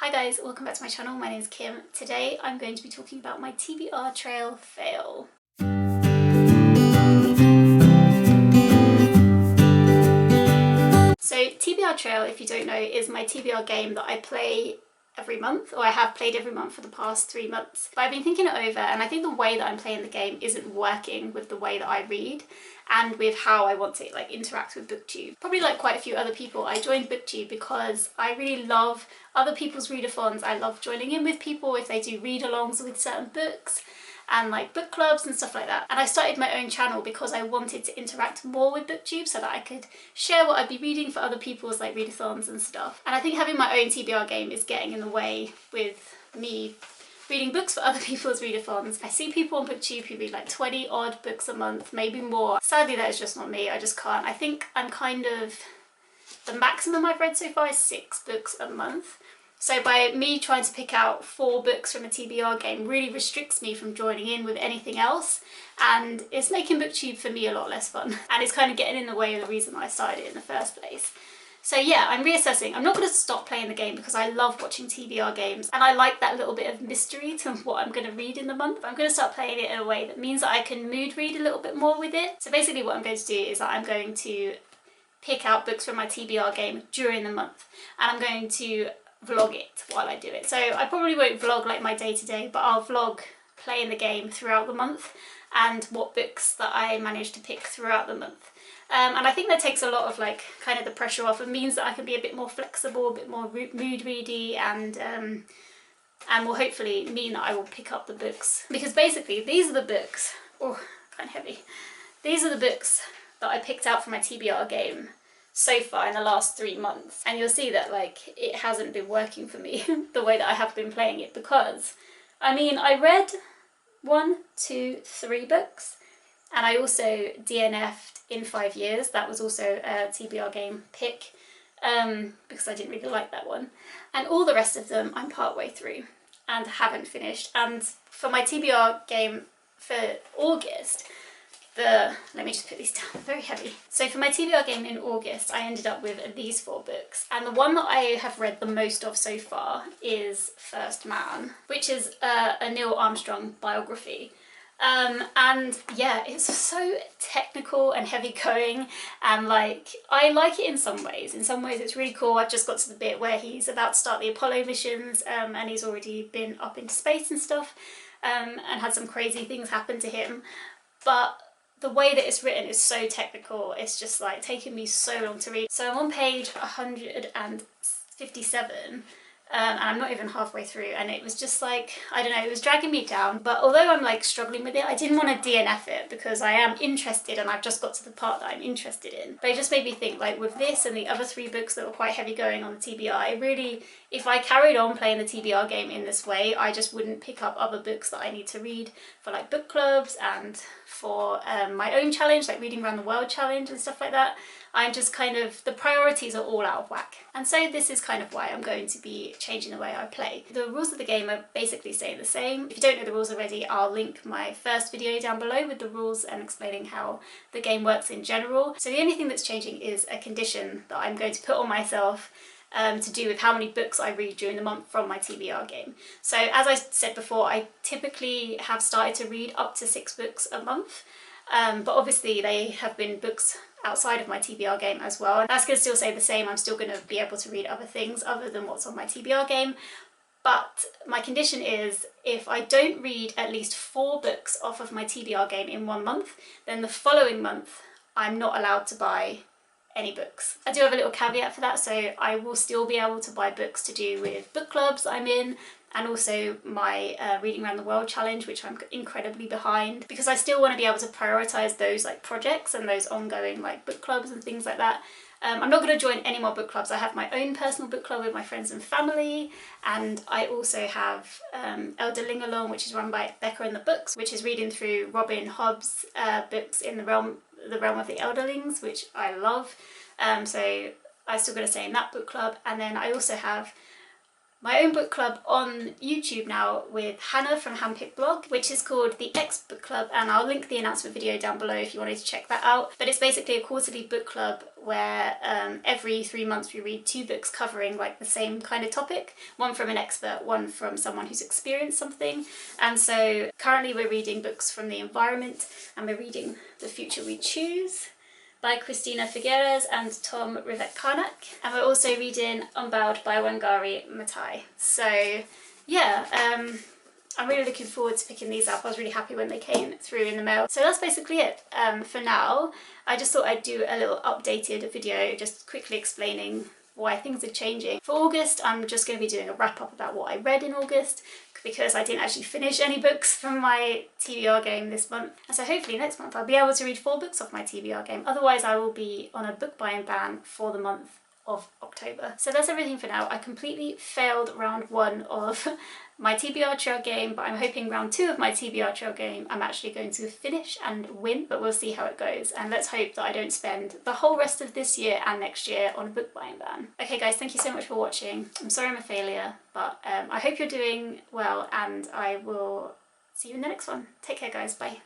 Hi guys, welcome back to my channel. My name is Kim. Today I'm going to be talking about my TBR Trail fail. So TBR Trail, if you don't know, is my TBR game that I play every month, or I have played every month for the past 3 months. But I've been thinking it over, and I think the way that I'm playing the game isn't working with the way that I read and with how I want to interact with Booktube. Probably like quite a few other people, I joined Booktube because I really love other people's readathons. I love joining in with people if they do read-alongs with certain books and like book clubs and stuff like that. And I started my own channel because I wanted to interact more with Booktube so that I could share what I'd be reading for other people's like readathons and stuff. And I think having my own TBR game is getting in the way with me reading books for other people's readathons. I see people on Booktube who read like 20 odd books a month, maybe more. Sadly, that is just not me. I just can't. I think I'm kind of, the maximum I've read so far is 6 books a month. So by me trying to pick out 4 books from a TBR game really restricts me from joining in with anything else, and it's making Booktube for me a lot less fun, and it's kind of getting in the way of the reason I started it in the first place. So yeah, I'm reassessing. I'm not going to stop playing the game because I love watching TBR games and I like that little bit of mystery to what I'm going to read in the month. I'm going to start playing it in a way that means that I can mood read a little bit more with it. So basically what I'm going to do is that I'm going to pick out books from my TBR game during the month, and I'm going to vlog it while I do it. So I probably won't vlog like my day-to-day, but I'll vlog playing the game throughout the month and what books that I manage to pick throughout the month. And I think that takes a lot of like kind of the pressure off. It means that I can be a bit more flexible, a bit more mood ready, and will hopefully mean that I will pick up the books. Because basically these are the books, oh, kind of heavy. These are the books that I picked out for my TBR game so far in the last 3 months. And you'll see that like it hasn't been working for me the way that I have been playing it, because I mean, I read 1, 2, 3 books, and I also DNF'd in 5 years. That was also a TBR game pick because I didn't really like that one. And all the rest of them I'm partway through and haven't finished. And for my TBR game for August, let me just put these down, very heavy. So for my TBR game in August, I ended up with these 4 books. And the one that I have read the most of so far is First Man, which is a Neil Armstrong biography. And yeah, it's so technical and heavy going, and like I like it in some ways. In some ways it's really cool. I've just got to the bit where he's about to start the Apollo missions, and he's already been up into space and stuff, and had some crazy things happen to him. But the way that it's written is so technical, it's just like taking me so long to read. So I'm on page 157, and I'm not even halfway through, and it was just like, I don't know, it was dragging me down. But although I'm like struggling with it, I didn't want to DNF it because I am interested and I've just got to the part that I'm interested in. But it just made me think, like with this and the other 3 books that were quite heavy going on the TBR, I really, if I carried on playing the TBR game in this way, I just wouldn't pick up other books that I need to read for like book clubs and for my own challenge, like reading around the world challenge and stuff like that. I'm just kind of, the priorities are all out of whack. And so this is kind of why I'm going to be changing the way I play. The rules of the game are basically staying the same. If you don't know the rules already, I'll link my first video down below with the rules and explaining how the game works in general. So the only thing that's changing is a condition that I'm going to put on myself to do with how many books I read during the month from my TBR game. So as I said before, I typically have started to read up to 6 books a month, but obviously they have been books outside of my TBR game as well, and that's going to still stay the same. I'm still going to be able to read other things other than what's on my TBR game, but my condition is if I don't read at least 4 books off of my TBR game in 1 month, then the following month I'm not allowed to buy any books. I do have a little caveat for that, so I will still be able to buy books to do with book clubs I'm in, and also my Reading Around the World challenge, which I'm incredibly behind, because I still want to be able to prioritise those like projects and those ongoing like book clubs and things like that. I'm not going to join any more book clubs. I have my own personal book club with my friends and family, and I also have Elderlingalong, which is run by Becca and the Books, which is reading through Robin Hobb's books in the realm of the Elderlings, which I love. So I still got to stay in that book club. And then I also have my own book club on YouTube now with Hannah from Handpicked Blog, which is called the X Book Club, and I'll link the announcement video down below if you wanted to check that out. But it's basically a quarterly book club where every 3 months we read 2 books covering like the same kind of topic, one from an expert, one from someone who's experienced something. And so currently we're reading books from the environment, and we're reading The Future We Choose by Christina Figueres and Tom Rivett-Carnac, and we're also reading Unbowed by Wangari Maathai. So yeah, I'm really looking forward to picking these up. I was really happy when they came through in the mail. So that's basically it for now. I just thought I'd do a little updated video just quickly explaining why things are changing. For August, I'm just going to be doing a wrap-up about what I read in August, because I didn't actually finish any books from my TBR game this month. And so hopefully next month I'll be able to read 4 books off my TBR game. Otherwise I will be on a book buying ban for the month of October. So that's everything for now. I completely failed round 1 of my TBR Trail game, but I'm hoping round 2 of my TBR Trail game I'm actually going to finish and win, but we'll see how it goes. And let's hope that I don't spend the whole rest of this year and next year on a book buying ban. Okay guys, thank you so much for watching. I'm sorry I'm a failure, but I hope you're doing well, and I will see you in the next one. Take care guys, bye.